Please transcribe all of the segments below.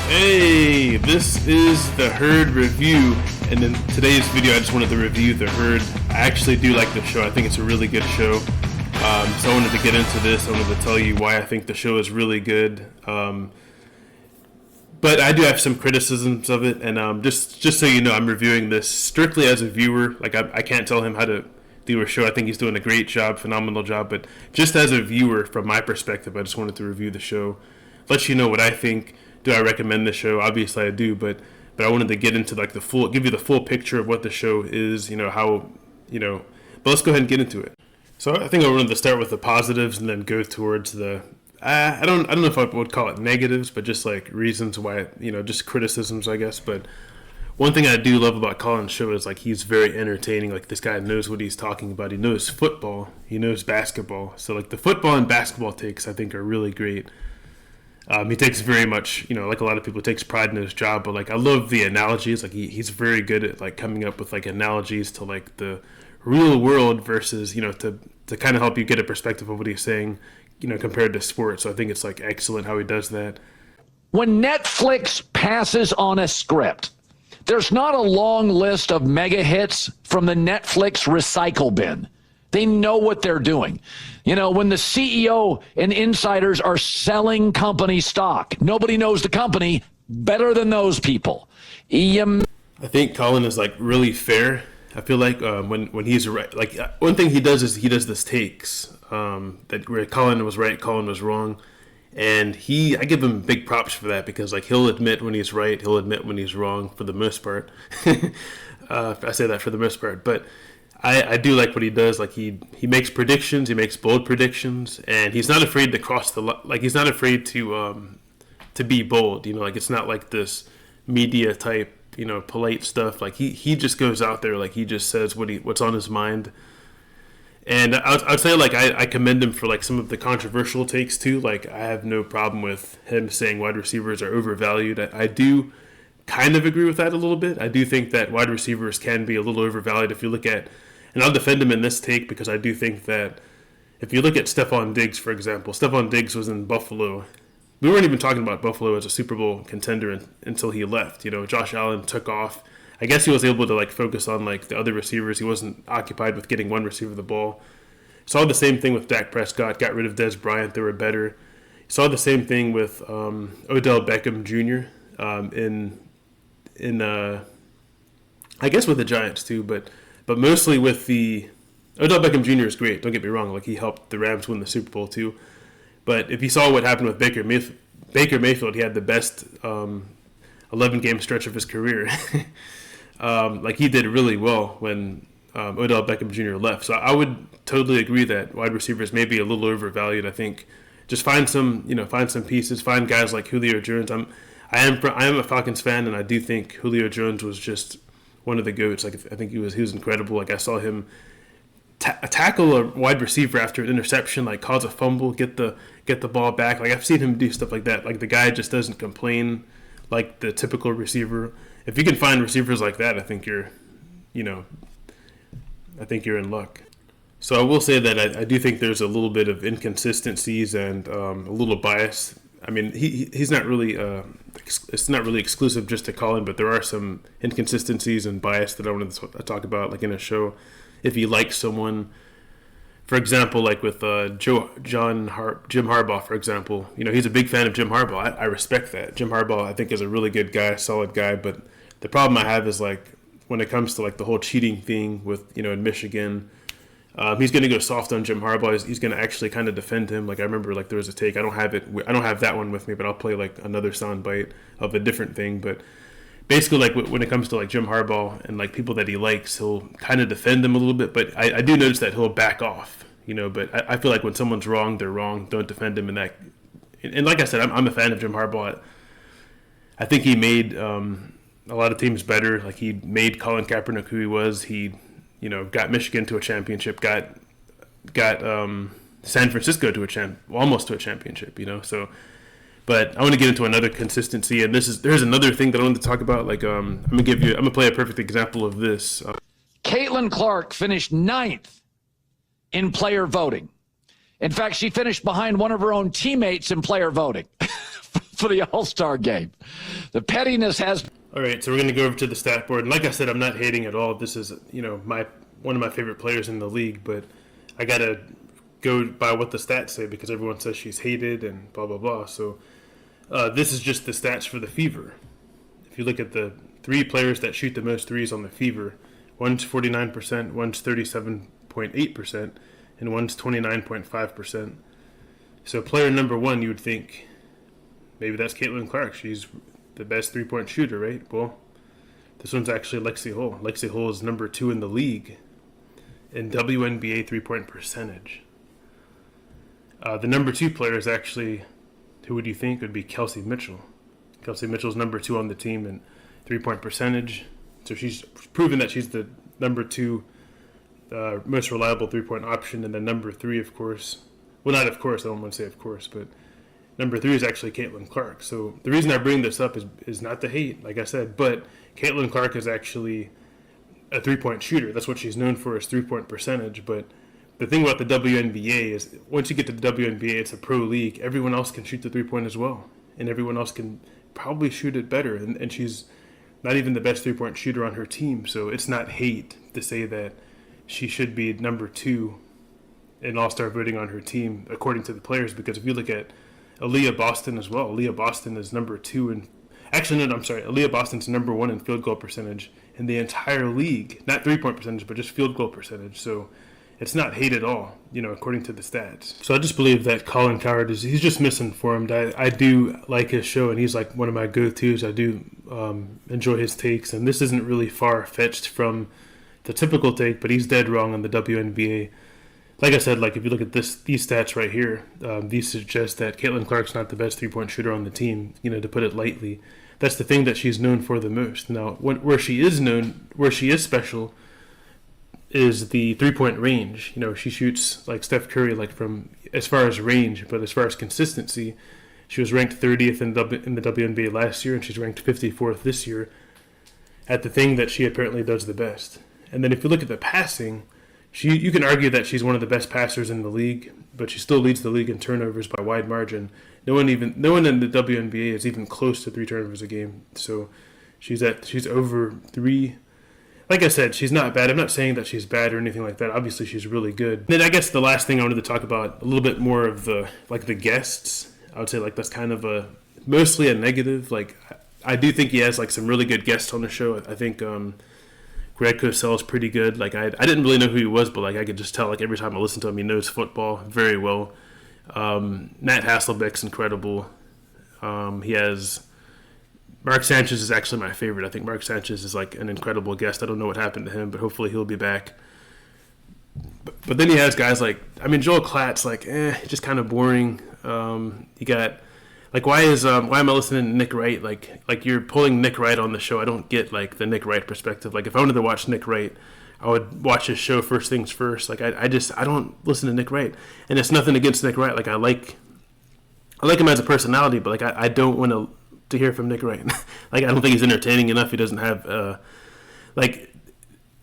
Hey, this is the Herd Review, and in today's video I just wanted to review the Herd. I actually do like the show. I think it's a really good show. So I wanted to get into this. I wanted to tell you why I think the show is really good. But I do have some criticisms of it, and just so you know, I'm reviewing this strictly as a viewer. Like I can't tell him how to do a show. I think he's doing a great job, phenomenal job. But just as a viewer, from my perspective, I just wanted to review the show, let you know what I think. Do I recommend the show? Obviously, I do, but I wanted to get into like give you the full picture of what the show is. How. But let's go ahead and get into it. So I think I wanted to start with the positives and then go towards the. I don't know if I would call it negatives, but just like reasons why, just criticisms, I guess. But one thing I do love about Colin's show is like he's very entertaining. Like this guy knows what he's talking about. He knows football. He knows basketball. So like the football and basketball takes I think are really great. He takes very much, like a lot of people, takes pride in his job. But like I love the analogies. Like he's very good at like coming up with like analogies to like the real world versus to kind of help you get a perspective of what he's saying, compared to sports. So I think it's like excellent how he does that. When Netflix passes on a script, there's not a long list of mega hits from the Netflix recycle bin. They know what they're doing. When the CEO and insiders are selling company stock, nobody knows the company better than those people. I think Colin is like really fair. I feel like when he's right, like one thing he does is he does this takes that where Colin was right, Colin was wrong, and I give him big props for that because like he'll admit when he's right, he'll admit when he's wrong for the most part. I say that for the most part, but I do like what he does. Like he makes predictions, he makes bold predictions, and he's not afraid to cross the like he's not afraid to be bold. Like it's not like this media type, polite stuff. Like he just goes out there, like he just says what's on his mind. And I'd say like I commend him for like some of the controversial takes too. Like I have no problem with him saying wide receivers are overvalued. I do kind of agree with that a little bit. I do think that wide receivers can be a little overvalued if you look at, and I'll defend him in this take because I do think that if you look at Stephon Diggs, for example, Stephon Diggs was in Buffalo. We weren't even talking about Buffalo as a Super Bowl contender until he left. Josh Allen took off. I guess he was able to like focus on like the other receivers. He wasn't occupied with getting one receiver the ball. Saw the same thing with Dak Prescott. Got rid of Dez Bryant. They were better. Saw the same thing with Odell Beckham Jr. I guess with the Giants too, but mostly with the Odell Beckham Jr. is great. Don't get me wrong. Like he helped the Rams win the Super Bowl too. But if you saw what happened with Baker Mayfield, he had the best 11-game stretch of his career. Like he did really well when Odell Beckham Jr. left. So I would totally agree that wide receivers may be a little overvalued. I think just find some pieces, find guys like Julio Jones. I am a Falcons fan, and I do think Julio Jones was just one of the GOATs. Like I think he was incredible. Like I saw him tackle a wide receiver after an interception, like cause a fumble, get the ball back. Like I've seen him do stuff like that. Like the guy just doesn't complain like the typical receiver. If you can find receivers like that, I think you're in luck. So I will say that I do think there's a little bit of inconsistencies and a little bias. I mean, he's not really it's not really exclusive just to Colin, but there are some inconsistencies and bias that I wanted to talk about, like in a show. If you like someone, for example, like with Jim Harbaugh, for example, he's a big fan of Jim Harbaugh. I respect that. Jim Harbaugh, I think, is a really good guy, solid guy. But the problem I have is like when it comes to like the whole cheating thing with in Michigan. He's going to go soft on Jim Harbaugh. He's going to actually kind of defend him. Like I remember, like there was a take. I don't have that one with me, but I'll play like another soundbite of a different thing. But basically, like when it comes to like Jim Harbaugh and like people that he likes, he'll kind of defend them a little bit. But I do notice that he'll back off. But I feel like when someone's wrong, they're wrong. Don't defend him in that. And like I said, I'm a fan of Jim Harbaugh. I think he made a lot of teams better. Like he made Colin Kaepernick who he was. He got Michigan to a championship, got San Francisco to almost to a championship, So, but I want to get into another consistency, and there's another thing that I wanted to talk about. Like, I'm gonna play a perfect example of this. Caitlin Clark finished 9th in player voting. In fact, she finished behind one of her own teammates in player voting for the All-Star game. The pettiness has. All right, so we're going to go over to the stat board. And like I said, I'm not hating at all. This is, one of my favorite players in the league, but I got to go by what the stats say because everyone says she's hated and blah, blah, blah. So this is just the stats for the Fever. If you look at the 3 players that shoot the most threes on the Fever, one's 49%, one's 37.8%, and one's 29.5%. So player number 1, you would think maybe that's Caitlin Clark. She's the best three-point shooter, right? Well, this one's actually Lexi Hull. Lexi Hull is number 2 in the league in WNBA three-point percentage. The number 2 player is actually, who would you think would be Kelsey Mitchell? Kelsey Mitchell's number 2 on the team in three-point percentage. So she's proven that she's the number 2 most reliable three-point option. And then number 3, of course, well, not of course, I don't want to say of course, but number 3 is actually Caitlin Clark. So the reason I bring this up is not to hate, like I said, but Caitlin Clark is actually a three-point shooter. That's what she's known for, is three-point percentage. But the thing about the WNBA is once you get to the WNBA, it's a pro league. Everyone else can shoot the three-point as well. And everyone else can probably shoot it better. And she's not even the best three-point shooter on her team. So it's not hate to say that she should be number 2 in All-Star voting on her team, according to the players. Because if you look at Aaliyah Boston as well, Aaliyah Boston is number 2 in... Actually, no, I'm sorry. Aaliyah Boston's number 1 in field goal percentage in the entire league. Not three-point percentage, but just field goal percentage. So it's not hate at all, according to the stats. So I just believe that Colin Cowherd he's just misinformed. I do like his show, and he's like one of my go-tos. I do enjoy his takes, and this isn't really far-fetched from the typical take, but he's dead wrong on the WNBA. Like I said, if you look at these stats right here, these suggest that Caitlin Clark's not the best three-point shooter on the team, to put it lightly. That's the thing that she's known for the most. Now, where she is special is the three-point range. She shoots like Steph Curry, from as far as range, but as far as consistency, she was ranked 30th in the WNBA last year, and she's ranked 54th this year at the thing that she apparently does the best. And then if you look at the passing, you can argue that she's one of the best passers in the league, but she still leads the league in turnovers by a wide margin. No one in the WNBA is even close to 3 turnovers a game. So she's over 3. Like I said, she's not bad. I'm not saying that she's bad or anything like that. Obviously, she's really good. Then I guess the last thing I wanted to talk about a little bit more of the guests. I would say that's kind of mostly a negative. I do think he has some really good guests on the show. I think Greg Cosell is pretty good. I didn't really know who he was, but I could just tell every time I listen to him, he knows football very well. Matt Hasselbeck's incredible. He has Mark Sanchez is actually my favorite. I think Mark Sanchez is an incredible guest. I don't know what happened to him, but hopefully he'll be back. But then he has guys Joel Klatt's just kind of boring. You got why am I listening to Nick Wright? You're pulling Nick Wright on the show. I don't get the Nick Wright perspective. If I wanted to watch Nick Wright, I would watch his show first things first. I don't listen to Nick Wright, and it's nothing against Nick Wright. I like him as a personality, but I don't want to hear from Nick Wright. I don't think he's entertaining enough. He doesn't have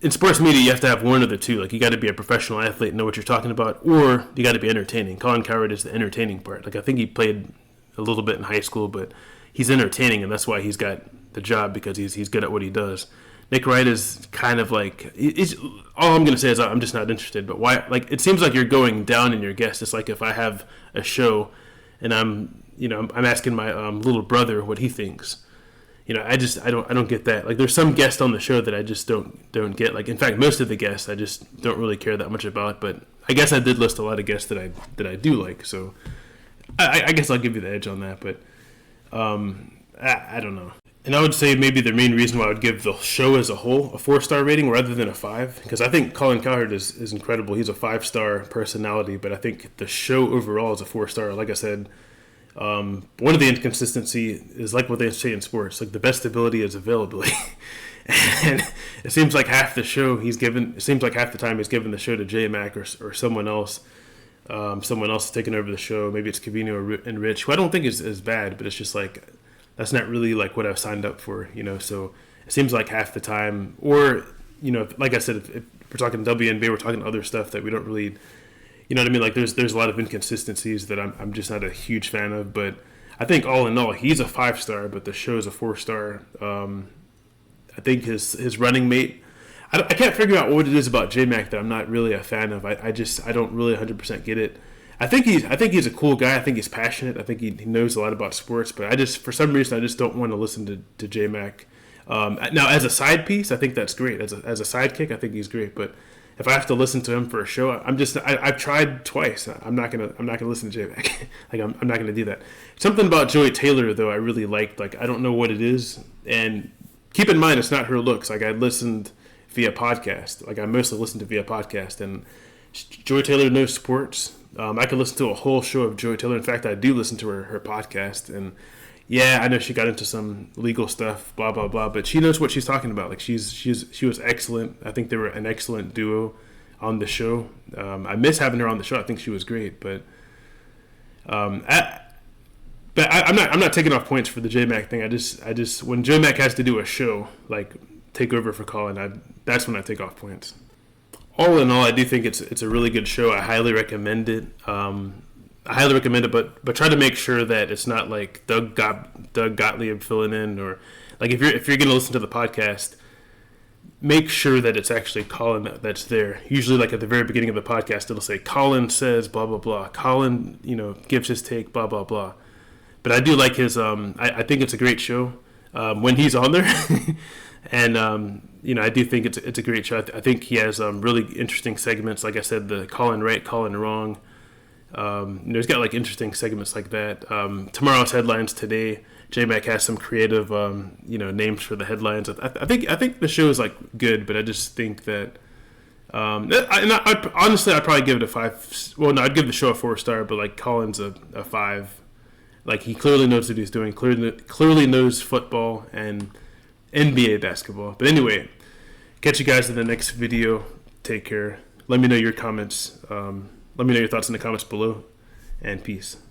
in sports media, you have to have one of the two. You got to be a professional athlete and know what you're talking about, or you got to be entertaining. Colin Cowherd is the entertaining part. I think he played a little bit in high school, but he's entertaining, and that's why he's got the job, because he's good at what he does. Nick Wright is kind of it's, all I'm going to say is I'm just not interested. But why? It seems like you're going down in your guest. It's if I have a show and I'm asking my little brother what he thinks. I don't get that. There's some guests on the show that I just don't get. In fact, most of the guests I just don't really care that much about. But I guess I did list a lot of guests that I do like. So I guess I'll give you the edge on that. But I don't know. And I would say maybe the main reason why I would give the show as a whole a 4-star rating rather than a 5, because I think Colin Cowherd is incredible. He's a 5-star personality, but I think the show overall is a 4-star. Like I said, one of the inconsistency is what they say in sports, the best ability is availability. And it seems like half the time he's given the show to J-Mac or someone else. Someone else is taking over the show. Maybe it's Covino and Rich, who I don't think is bad, but it's just that's not really what I've signed up for, so it seems like half the time, or, like I said, if we're talking WNBA, we're talking other stuff that we don't really, you know what I mean? There's a lot of inconsistencies that I'm just not a huge fan of, but I think all in all, he's a 5-star, but the show's a 4-star. I think his running mate. I can't figure out what it is about J-Mac that I'm not really a fan of. I don't really 100% get it. I think he's a cool guy. I think he's passionate. I think he knows a lot about sports. But for some reason, I just don't want to listen to J-Mac. Now, as a side piece, I think that's great. As a sidekick, I think he's great. But if I have to listen to him for a show, I've tried twice. I'm not gonna listen to J-Mac. Like I'm not gonna do that. Something about Joey Taylor though, I really liked. Like I don't know what it is. And keep in mind, it's not her looks. Like I listened via podcast. Like I mostly listen to via podcast. And Joy Taylor knows sports. I could listen to a whole show of Joy Taylor. In fact, I do listen to her podcast. And yeah, I know she got into some legal stuff, blah blah blah, but she knows what she's talking about. Like she was excellent. I think they were an excellent duo on the show. I miss having her on the show. I think she was great, but I'm not taking off points for the J-Mac thing. I just when J-Mac has to do a show, like take over for Colin, that's when I take off points. All in all, I do think it's a really good show. I highly recommend it. But try to make sure that it's not like Doug Gottlieb filling in, or like if you're going to listen to the podcast, make sure that it's actually Colin that's there. Usually, like at the very beginning of the podcast, it'll say Colin says blah blah blah. Colin, gives his take blah blah blah. But I do like his. I think it's a great show when he's on there, and I do think it's a great show. I think he has really interesting segments. Like I said, the Colin right, Colin wrong. He's got like interesting segments like that. Tomorrow's headlines today. J-Mac has some creative, names for the headlines. I think the show is like good, but I just think that. Honestly, I'd probably give it a 5. Well, no, I'd give the show a 4-star, but like Colin's a 5. Like he clearly knows what he's doing. Clearly knows football and NBA basketball. But anyway, catch you guys in the next video. Take care. Let me know your comments. Let me know your thoughts in the comments below, and peace.